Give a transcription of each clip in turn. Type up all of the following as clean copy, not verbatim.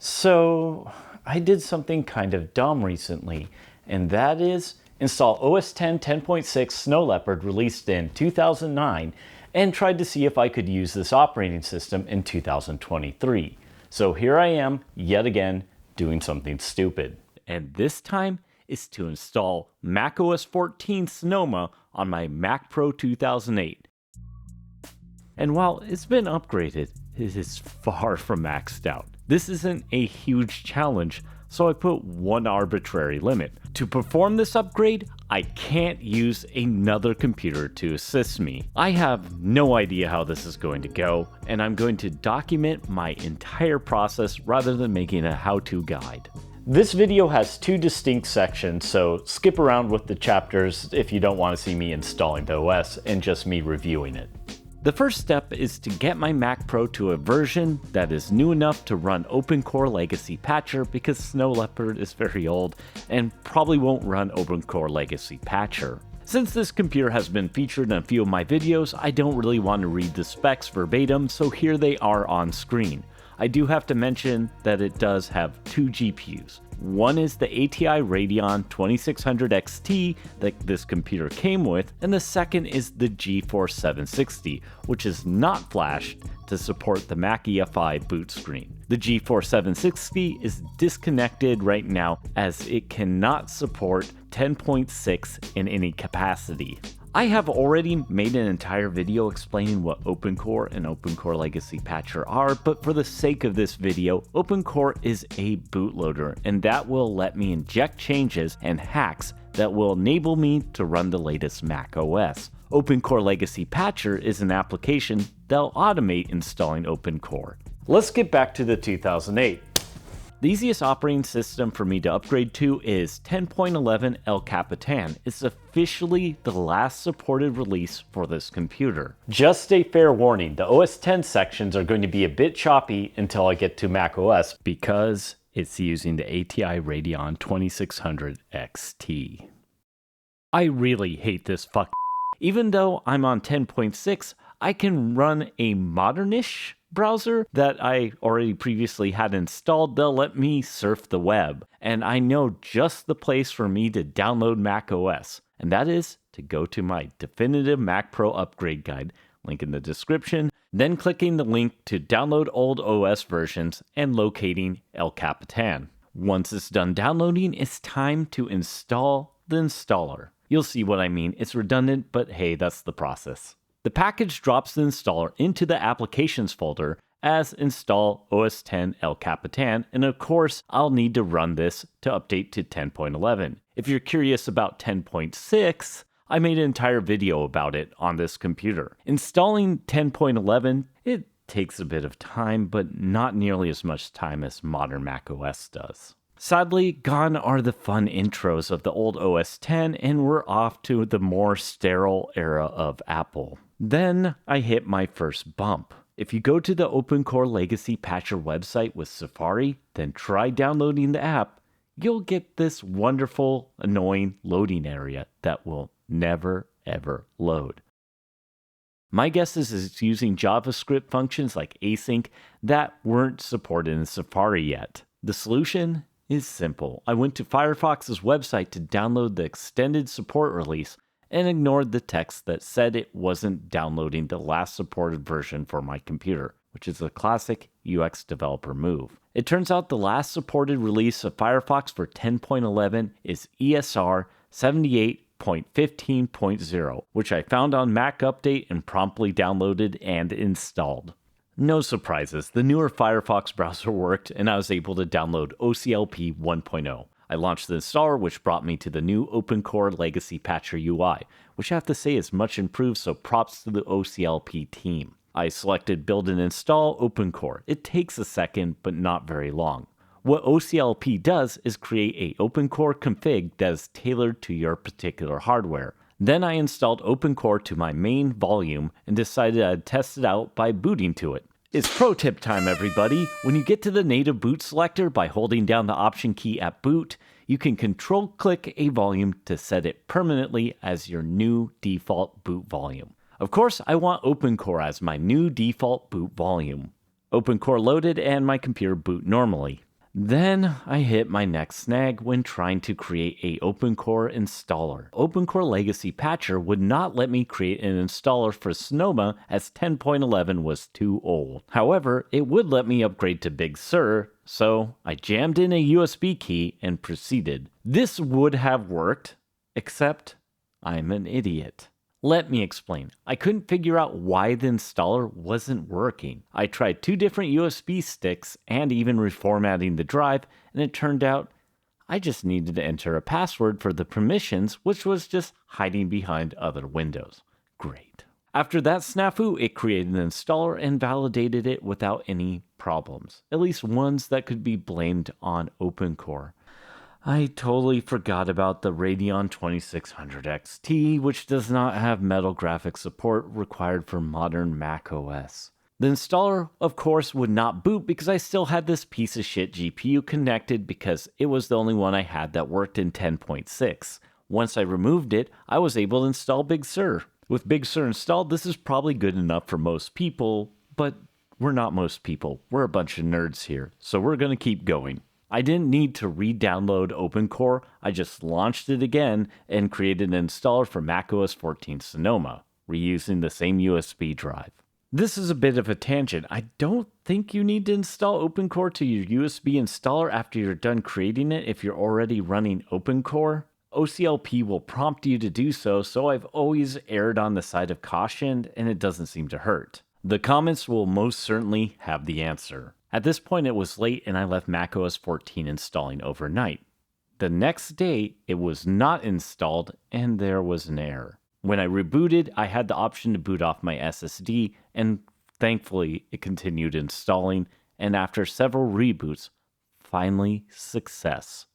So I did something kind of dumb recently, and that is install OS X 10.6 Snow Leopard released in 2009 and tried to see if I could use this operating system in 2023. So here I am, yet again, doing something stupid. And this time is to install macOS 14 Sonoma on my Mac Pro 2008. And while it's been upgraded, it is far from maxed out. This isn't a huge challenge, so I put one arbitrary limit. To perform this upgrade, I can't use another computer to assist me. I have no idea how this is going to go, and I'm going to document my entire process rather than making a how-to guide. This video has two distinct sections, so skip around with the chapters if you don't want to see me installing the OS and just me reviewing it. The first step is to get my Mac Pro to a version that is new enough to run OpenCore Legacy Patcher, because Snow Leopard is very old and probably won't run OpenCore Legacy Patcher. Since this computer has been featured in a few of my videos, I don't really want to read the specs verbatim, so here they are on screen. I do have to mention that it does have two GPUs. One is the ATI Radeon 2600 XT that this computer came with, and the second is the GeForce 760, which is not flashed to support the Mac EFI boot screen. The GeForce 760 is disconnected right now as it cannot support 10.6 in any capacity. I have already made an entire video explaining what OpenCore and OpenCore Legacy Patcher are, but for the sake of this video, OpenCore is a bootloader, and that will let me inject changes and hacks that will enable me to run the latest macOS. OpenCore Legacy Patcher is an application that'll automate installing OpenCore. Let's get back to the 2008. The easiest operating system for me to upgrade to is 10.11 El Capitan. It's officially the last supported release for this computer. Just a fair warning, the OS X sections are going to be a bit choppy until I get to macOS because it's using the ATI Radeon 2600 XT. I really hate this fuck. Even though I'm on 10.6, I can run a modernish browser that I already previously had installed. They'll let me surf the web, and I know just the place for me to download macOS, and that is to go to my definitive Mac Pro upgrade guide, link in the description, then clicking the link to download old OS versions and locating El Capitan. Once it's done downloading, it's time to install the installer. You'll see what I mean. It's redundant, but hey, that's the process. The package drops the installer into the applications folder as install OS X El Capitan, and of course, I'll need to run this to update to 10.11. If you're curious about 10.6, I made an entire video about it on this computer. Installing 10.11, it takes a bit of time, but not nearly as much time as modern macOS does. Sadly, gone are the fun intros of the old OS X, and we're off to the more sterile era of Apple. Then I hit my first bump. If you go to the OpenCore Legacy Patcher website with Safari, then try downloading the app, you'll get this wonderful, annoying loading area that will never, ever load. My guess is it's using JavaScript functions like async that weren't supported in Safari yet. The solution is simple. I went to Firefox's website to download the extended support release and ignored the text that said it wasn't downloading the last supported version for my computer, which is a classic UX developer move. It turns out the last supported release of Firefox for 10.11 is ESR 78.15.0, which I found on Mac Update and promptly downloaded and installed. No surprises, the newer Firefox browser worked and I was able to download OCLP 1.0. I launched the installer, which brought me to the new OpenCore Legacy Patcher UI, which I have to say is much improved, so props to the OCLP team. I selected Build and Install OpenCore. It takes a second, but not very long. What OCLP does is create a OpenCore config that is tailored to your particular hardware. Then I installed OpenCore to my main volume and decided I'd test it out by booting to it. It's pro tip time, everybody. When you get to the native boot selector by holding down the option key at boot, you can control click a volume to set it permanently as your new default boot volume. Of course, I want OpenCore as my new default boot volume. OpenCore loaded and my computer boot normally. Then I hit my next snag when trying to create a OpenCore installer. OpenCore Legacy Patcher would not let me create an installer for Sonoma as 10.11 was too old. However, it would let me upgrade to Big Sur, so I jammed in a USB key and proceeded. This would have worked, except I'm an idiot. Let me explain. I couldn't figure out why the installer wasn't working. I tried 2 different USB sticks and even reformatting the drive, and it turned out I just needed to enter a password for the permissions, which was just hiding behind other windows. Great. After that snafu, it created an installer and validated it without any problems, at least ones that could be blamed on OpenCore. I totally forgot about the Radeon 2600 XT, which does not have metal graphics support required for modern macOS. The installer, of course, would not boot because I still had this piece of shit GPU connected because it was the only one I had that worked in 10.6. Once I removed it, I was able to install Big Sur. With Big Sur installed, this is probably good enough for most people, but we're not most people. We're a bunch of nerds here, so we're going to keep going. I didn't need to re-download OpenCore, I just launched it again and created an installer for macOS 14 Sonoma, reusing the same USB drive. This is a bit of a tangent. I don't think you need to install OpenCore to your USB installer after you're done creating it if you're already running OpenCore. OCLP will prompt you to do so, so I've always erred on the side of caution and it doesn't seem to hurt. The comments will most certainly have the answer. At this point, it was late and I left macOS 14 installing overnight. The next day, it was not installed and there was an error. When I rebooted, I had the option to boot off my SSD, and thankfully, it continued installing, and after several reboots, finally success.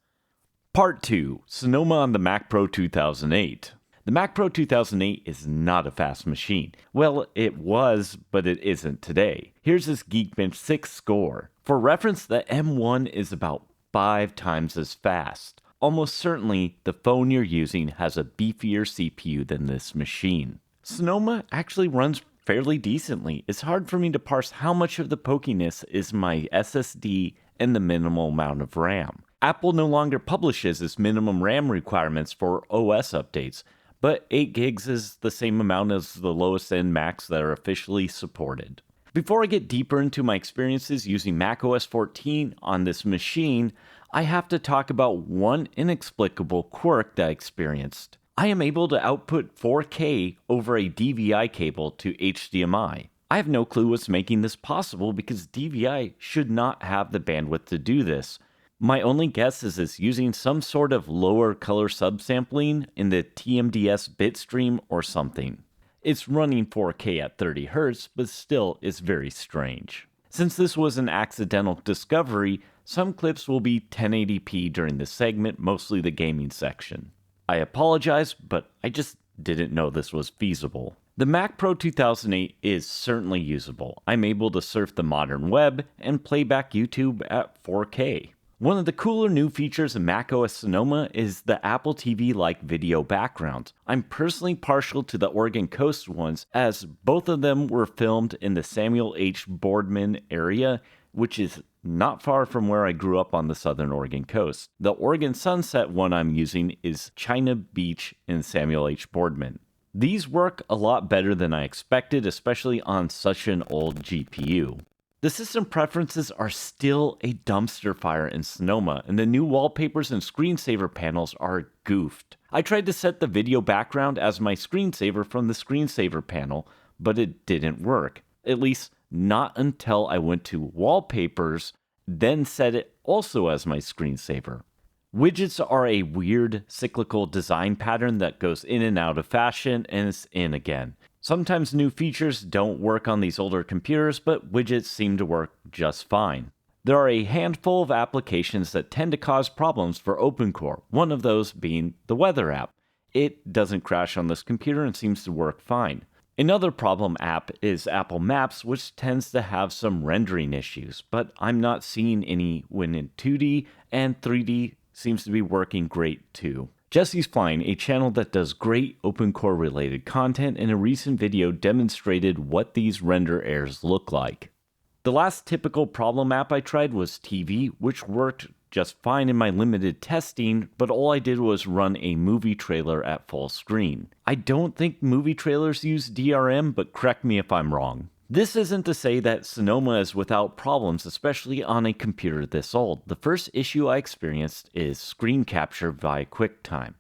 Part 2, Sonoma on the Mac Pro 2008. The Mac Pro 2008 is not a fast machine. Well, it was, but it isn't today. Here's this Geekbench 6 score. For reference, the M1 is about 5 times as fast. Almost certainly, the phone you're using has a beefier CPU than this machine. Sonoma actually runs fairly decently. It's hard for me to parse how much of the pokiness is my SSD and the minimal amount of RAM. Apple no longer publishes its minimum RAM requirements for OS updates, but 8 gigs is the same amount as the lowest end Macs that are officially supported. Before I get deeper into my experiences using macOS 14 on this machine, I have to talk about one inexplicable quirk that I experienced. I am able to output 4K over a DVI cable to HDMI. I have no clue what's making this possible because DVI should not have the bandwidth to do this. My only guess is it's using some sort of lower color subsampling in the TMDS bitstream or something. It's running 4K at 30 Hz, but still is very strange. Since this was an accidental discovery, some clips will be 1080p during this segment, mostly the gaming section. I apologize, but I just didn't know this was feasible. The Mac Pro 2008 is certainly usable. I'm able to surf the modern web and play back YouTube at 4K. One of the cooler new features of macOS Sonoma is the Apple TV-like video backgrounds. I'm personally partial to the Oregon Coast ones, as both of them were filmed in the Samuel H. Boardman area, which is not far from where I grew up on the southern Oregon coast. The Oregon Sunset one I'm using is China Beach in Samuel H. Boardman. These work a lot better than I expected, especially on such an old GPU. The system preferences are still a dumpster fire in Sonoma, and the new wallpapers and screensaver panels are goofed. I tried to set the video background as my screensaver from the screensaver panel, but it didn't work. At least, not until I went to Wallpapers, then set it also as my screensaver. Widgets are a weird cyclical design pattern that goes in and out of fashion and is in again. Sometimes new features don't work on these older computers, but widgets seem to work just fine. There are a handful of applications that tend to cause problems for OpenCore, one of those being the weather app. It doesn't crash on this computer and seems to work fine. Another problem app is Apple Maps, which tends to have some rendering issues, but I'm not seeing any when in 2D, and 3D seems to be working great too. Jesse's Flying, a channel that does great OpenCore related content, in a recent video demonstrated what these render errors look like. The last typical problem app I tried was TV, which worked just fine in my limited testing, but all I did was run a movie trailer at full screen. I don't think movie trailers use DRM, but correct me if I'm wrong. This isn't to say that Sonoma is without problems, especially on a computer this old. The first issue I experienced is screen capture via QuickTime.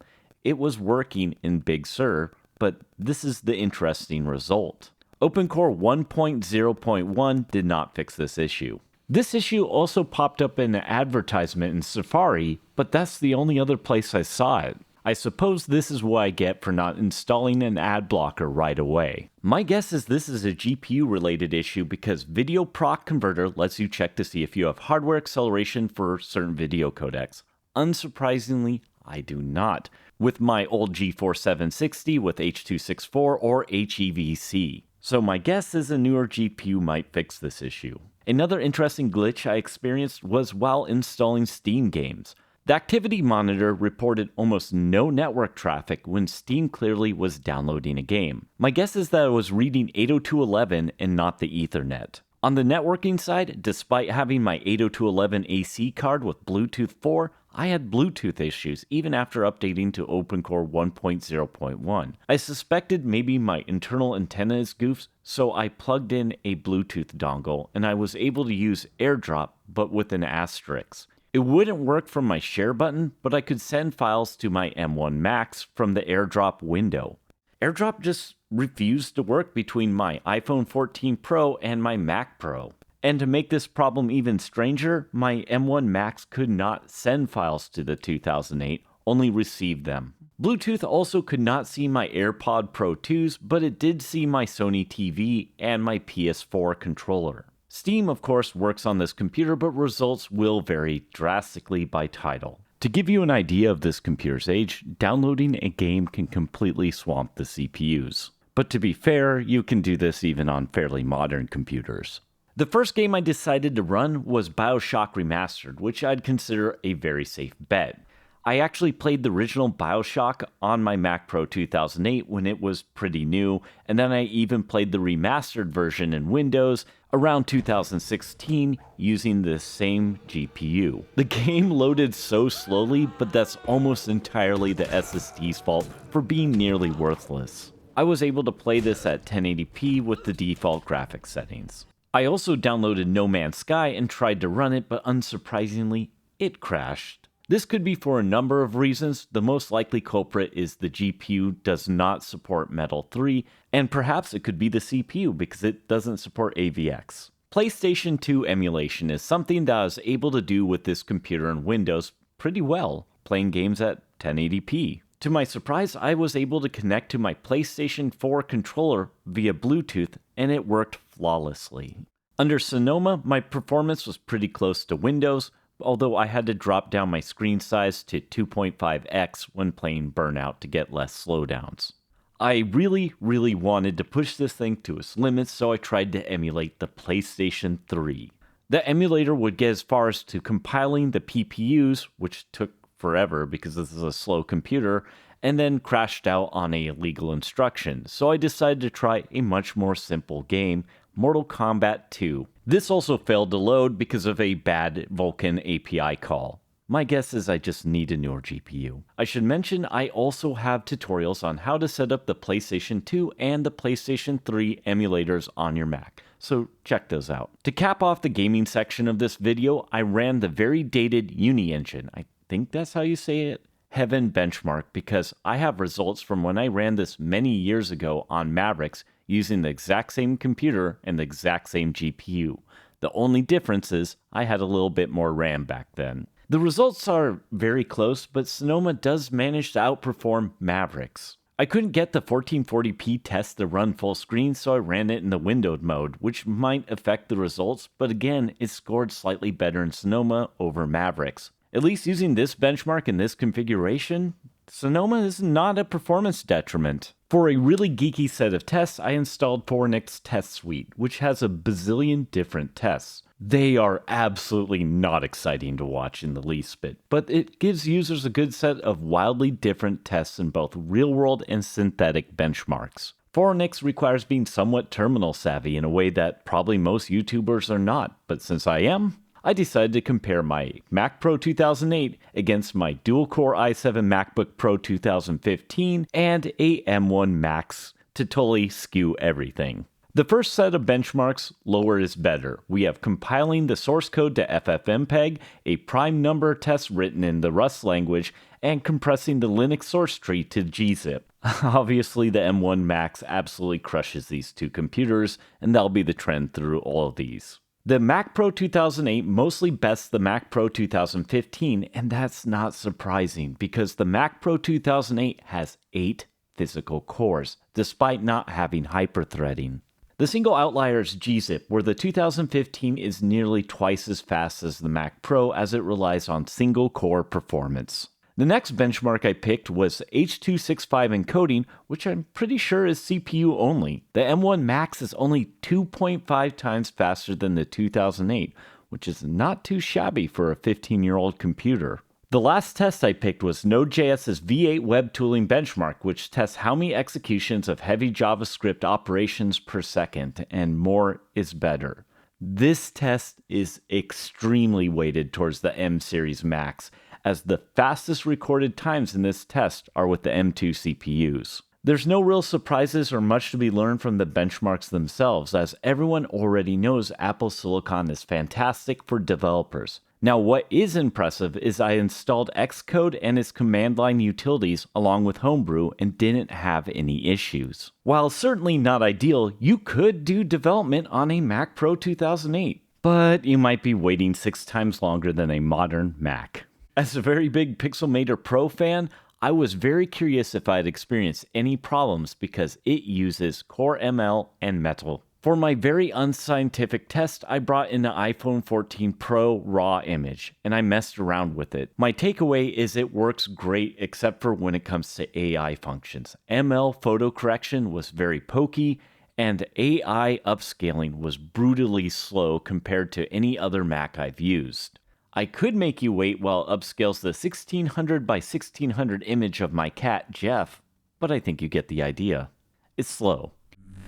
It was working in Big Sur, but this is the interesting result. OpenCore 1.0.1 did not fix this issue. This issue also popped up in an advertisement in Safari, but that's the only other place I saw it. I suppose this is what I get for not installing an ad blocker right away. My guess is this is a GPU related issue because Video Proc Converter lets you check to see if you have hardware acceleration for certain video codecs. Unsurprisingly, I do not, with my old GeForce 760 with H.264 or HEVC. So my guess is a newer GPU might fix this issue. Another interesting glitch I experienced was while installing Steam games. The activity monitor reported almost no network traffic when Steam clearly was downloading a game. My guess is that it was reading 802.11 and not the Ethernet. On the networking side, despite having my 802.11 AC card with Bluetooth 4, I had Bluetooth issues even after updating to OpenCore 1.0.1. I suspected maybe my internal antenna is goofed, so I plugged in a Bluetooth dongle and I was able to use AirDrop but with an asterisk. It wouldn't work from my share button, but I could send files to my M1 Max from the AirDrop window. AirDrop just refused to work between my iPhone 14 Pro and my Mac Pro. And to make this problem even stranger, my M1 Max could not send files to the 2008, only receive them. Bluetooth also could not see my AirPod Pro 2s, but it did see my Sony TV and my PS4 controller. Steam, of course, works on this computer, but results will vary drastically by title. To give you an idea of this computer's age, downloading a game can completely swamp the CPUs. But to be fair, you can do this even on fairly modern computers. The first game I decided to run was BioShock Remastered, which I'd consider a very safe bet. I actually played the original BioShock on my Mac Pro 2008 when it was pretty new, and then I even played the remastered version in Windows around 2016 using the same GPU. The game loaded so slowly, but that's almost entirely the SSD's fault for being nearly worthless. I was able to play this at 1080p with the default graphics settings. I also downloaded No Man's Sky and tried to run it, but unsurprisingly, it crashed. This could be for a number of reasons. The most likely culprit is the GPU does not support Metal 3, and perhaps it could be the CPU because it doesn't support AVX. PlayStation 2 emulation is something that I was able to do with this computer and Windows pretty well, playing games at 1080p. To my surprise, I was able to connect to my PlayStation 4 controller via Bluetooth, and it worked flawlessly. Under Sonoma, my performance was pretty close to Windows, although I had to drop down my screen size to 2.5x when playing Burnout to get less slowdowns. I really wanted to push this thing to its limits, so I tried to emulate the PlayStation 3. The emulator would get as far as to compiling the PPUs, which took forever because this is a slow computer, and then crashed out on a illegal instruction, so I decided to try a much more simple game, Mortal Kombat 2. This also failed to load because of a bad Vulkan API call. My guess is I just need a newer GPU. I should mention I also have tutorials on how to set up the PlayStation 2 and the PlayStation 3 emulators on your Mac, so check those out. To cap off the gaming section of this video, I ran the very dated Uningine, I think that's how you say it, Heaven benchmark, because I have results from when I ran this many years ago on Mavericks using the exact same computer and the exact same GPU. The only difference is I had a little bit more RAM back then. The results are very close, but Sonoma does manage to outperform Mavericks. I couldn't get the 1440p test to run full screen, so I ran it in the windowed mode, which might affect the results, but again, it scored slightly better in Sonoma over Mavericks. At least using this benchmark in this configuration, Sonoma is not a performance detriment. For a really geeky set of tests, I installed Phoronix Test Suite, which has a bazillion different tests. They are absolutely not exciting to watch in the least bit, but it gives users a good set of wildly different tests in both real-world and synthetic benchmarks. Phoronix requires being somewhat terminal savvy in a way that probably most YouTubers are not, but since I am, I decided to compare my Mac Pro 2008 against my dual-core i7 MacBook Pro 2015 and a M1 Max to totally skew everything. The first set of benchmarks, lower is better. We have compiling the source code to FFmpeg, a prime number test written in the Rust language, and compressing the Linux source tree to gzip. Obviously, the M1 Max absolutely crushes these two computers, and that'll be the trend through all of these. The Mac Pro 2008 mostly bests the Mac Pro 2015, and that's not surprising because the Mac Pro 2008 has 8 physical cores, despite not having hyperthreading. The single outlier is gzip, where the 2015 is nearly twice as fast as the Mac Pro as it relies on single core performance. The next benchmark I picked was H.265 encoding, which I'm pretty sure is CPU only. The M1 Max is only 2.5 times faster than the 2008, which is not too shabby for a 15-year-old computer. The last test I picked was Node.js's V8 web tooling benchmark, which tests how many executions of heavy JavaScript operations per second, and more is better. This test is extremely weighted towards the M series Max, as the fastest recorded times in this test are with the M2 CPUs. There's no real surprises or much to be learned from the benchmarks themselves, as everyone already knows Apple Silicon is fantastic for developers. Now, what is impressive is I installed Xcode and its command line utilities along with Homebrew and didn't have any issues. While certainly not ideal, you could do development on a Mac Pro 2008, but you might be waiting 6 times longer than a modern Mac. As a very big Pixelmator Pro fan, I was very curious if I'd experienced any problems because it uses Core ML and Metal. For my very unscientific test, I brought in the iPhone 14 Pro raw image, and I messed around with it. My takeaway is it works great except for when it comes to AI functions. ML photo correction was very pokey, and AI upscaling was brutally slow compared to any other Mac I've used. I could make you wait while it upscales the 1600 by 1600 image of my cat, Jeff, but I think you get the idea. It's slow.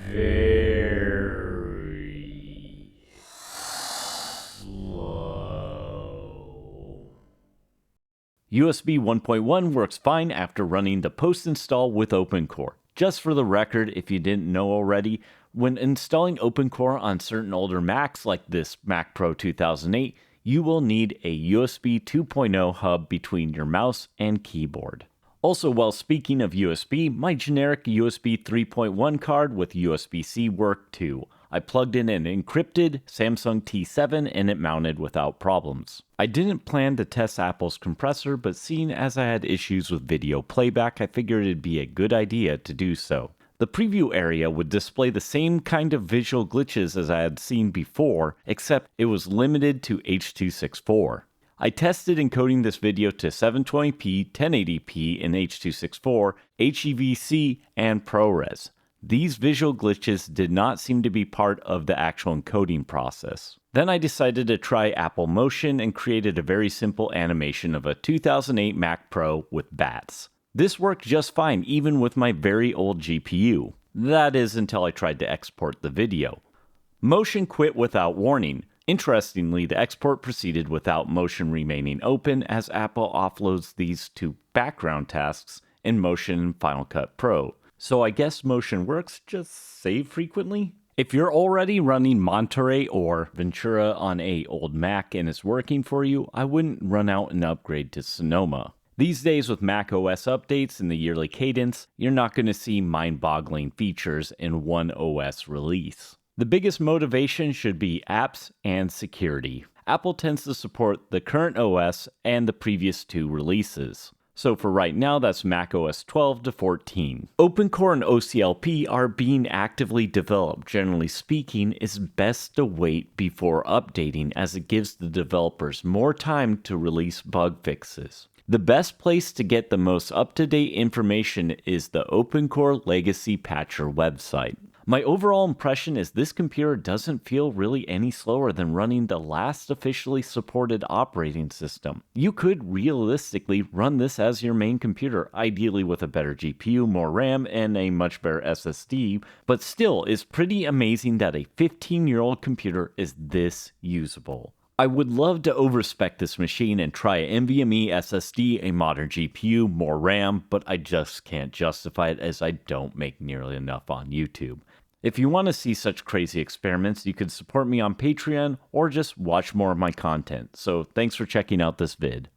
Very slow. USB 1.1 works fine after running the post-install with OpenCore. Just for the record, if you didn't know already, when installing OpenCore on certain older Macs like this Mac Pro 2008, you will need a USB 2.0 hub between your mouse and keyboard. Also, while speaking of USB, my generic USB 3.1 card with USBc worked too. I plugged in an encrypted Samsung T7 and it mounted without problems. I didn't plan to test Apple's compressor, but seeing as I had issues with video playback, I figured it'd be a good idea to do so. The preview area would display the same kind of visual glitches as I had seen before, except it was limited to H.264. I tested encoding this video to 720p, 1080p in H.264, HEVC, and ProRes. These visual glitches did not seem to be part of the actual encoding process. Then I decided to try Apple Motion and created a very simple animation of a 2008 Mac Pro with bats. This worked just fine even with my very old GPU. That is until I tried to export the video. Motion quit without warning. Interestingly, the export proceeded without Motion remaining open as Apple offloads these to background tasks in Motion and Final Cut Pro. So I guess Motion works, just save frequently? If you're already running Monterey or Ventura on a old Mac and it's working for you, I wouldn't run out and upgrade to Sonoma. These days with macOS updates and the yearly cadence, you're not going to see mind-boggling features in one OS release. The biggest motivation should be apps and security. Apple tends to support the current OS and the previous 2 releases. So for right now, that's macOS 12 to 14. OpenCore and OCLP are being actively developed. Generally speaking, it's best to wait before updating as it gives the developers more time to release bug fixes. The best place to get the most up-to-date information is the OpenCore Legacy Patcher website. My overall impression is this computer doesn't feel really any slower than running the last officially supported operating system. You could realistically run this as your main computer, ideally with a better GPU, more RAM, and a much better SSD, but still it's pretty amazing that a 15-year-old computer is this usable. I would love to overspec this machine and try an NVMe SSD, a modern GPU, more RAM, but I just can't justify it as I don't make nearly enough on YouTube. If you want to see such crazy experiments, you could support me on Patreon or just watch more of my content. So thanks for checking out this vid.